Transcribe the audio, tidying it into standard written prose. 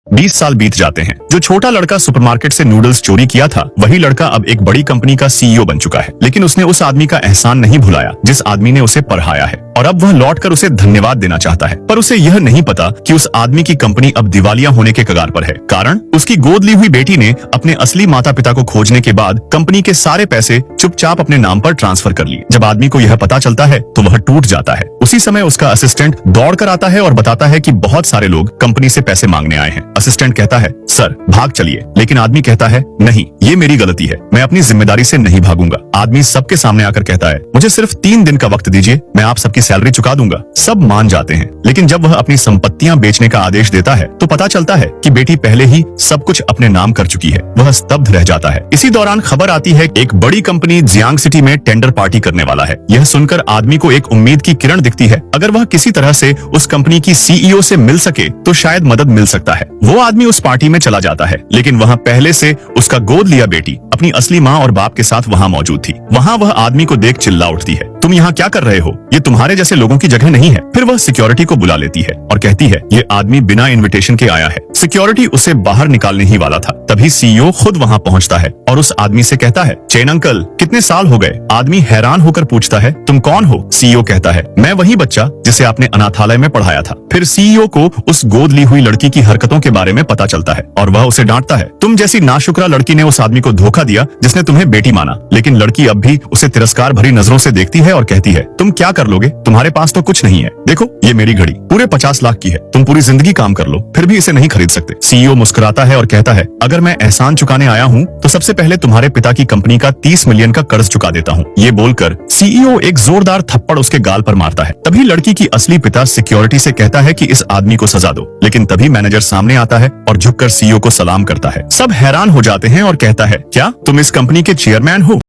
20 साल बीत जाते हैं। जो छोटा लड़का सुपरमार्केट से नूडल्स चोरी किया था, वही लड़का अब एक बड़ी कंपनी का सीईओ बन चुका है। लेकिन उसने उस आदमी का एहसान नहीं भुलाया जिस आदमी ने उसे पढ़ाया है, और अब वह लौटकर उसे धन्यवाद देना चाहता है। पर उसे यह नहीं पता कि उस आदमी की कंपनी अब दिवालिया होने के कगार पर है। कारण उसकी गोद ली हुई बेटी ने अपने असली माता पिता को खोजने के बाद कंपनी के सारे पैसे चुपचाप अपने नाम पर ट्रांसफर कर लिए। जब आदमी को यह पता चलता है तो वह टूट जाता है। उसी समय उसका असिस्टेंट दौड़ कर आता है और बताता है कि बहुत सारे लोग कंपनी से पैसे मांगने आए हैं। असिस्टेंट कहता है, सर भाग चलिए, लेकिन आदमी कहता है, नहीं, ये मेरी गलती है, मैं अपनी जिम्मेदारी से नहीं भागूंगा। आदमी सबके सामने आकर कहता है, मुझे सिर्फ 3 दिन का वक्त दीजिए, मैं आप सबकी सैलरी चुका दूंगा। सब मान जाते हैं, लेकिन जब वह अपनी संपत्तियां बेचने का आदेश देता है तो पता चलता है कि बेटी पहले ही सब कुछ अपने नाम कर चुकी है। वह स्तब्ध रह जाता है। इसी दौरान खबर आती है, एक बड़ी कंपनी जियांग सिटी में टेंडर पार्टी करने वाला है। यह सुनकर आदमी को एक उम्मीद की किरण दिखती है। अगर वह किसी तरह से उस कंपनी की सीईओ से मिल सके तो शायद मदद मिल सकता है। वो आदमी उस पार्टी में चला जाता है, लेकिन वहाँ पहले से उसका गोद लिया बेटी अपनी असली माँ और बाप के साथ वहाँ मौजूद थी। वहाँ वह आदमी को देख चिल्ला उठती है, तुम यहाँ क्या कर रहे हो? ये तुम्हारे जैसे लोगों की जगह नहीं है। फिर वह सिक्योरिटी को बुला लेती है और कहती है, ये आदमी बिना इनविटेशन के आया है। सिक्योरिटी उसे बाहर निकालने ही वाला था, तभी सीईओ खुद वहाँ पहुँचता है और उस आदमी से कहता है, चेन अंकल, कितने साल हो गए? आदमी हैरान होकर पूछता है, तुम कौन हो? सीईओ कहता है, मैं वही बच्चा जिसे आपने अनाथालय में पढ़ाया था। फिर सीईओ को उस गोद ली हुई लड़की की हरकतों के बारे में पता चलता है और वह उसे डांटता है, तुम जैसी नाशुक्रा लड़की ने उस आदमी को धोखा दिया जिसने तुम्हें बेटी माना। लेकिन लड़की अब भी उसे तिरस्कार भरी नजरों से देखती है और कहती है, तुम क्या कर लोगे? तुम्हारे पास तो कुछ नहीं है। देखो, ये मेरी घड़ी पूरे 50 लाख की है, तुम पूरी जिंदगी काम कर लो, फिर भी इसे नहीं खरीद सकते। सीईओ मुस्कुराता है और कहता है, अगर मैं एहसान चुकाने आया हूँ तो सबसे पहले तुम्हारे पिता की कंपनी का 30 मिलियन का कर्ज चुका देता हूँ। ये बोलकर सीईओ एक जोरदार थप्पड़ उसके गाल पर मारता है। तभी लड़की की असली पिता सिक्योरिटी से कहता है कि इस आदमी को सजा दो, लेकिन तभी मैनेजर सामने आता है और झुककर सीईओ को सलाम करता है। सब हैरान हो जाते हैं और कहता है, क्या तुम इस कंपनी के चेयरमैन हो?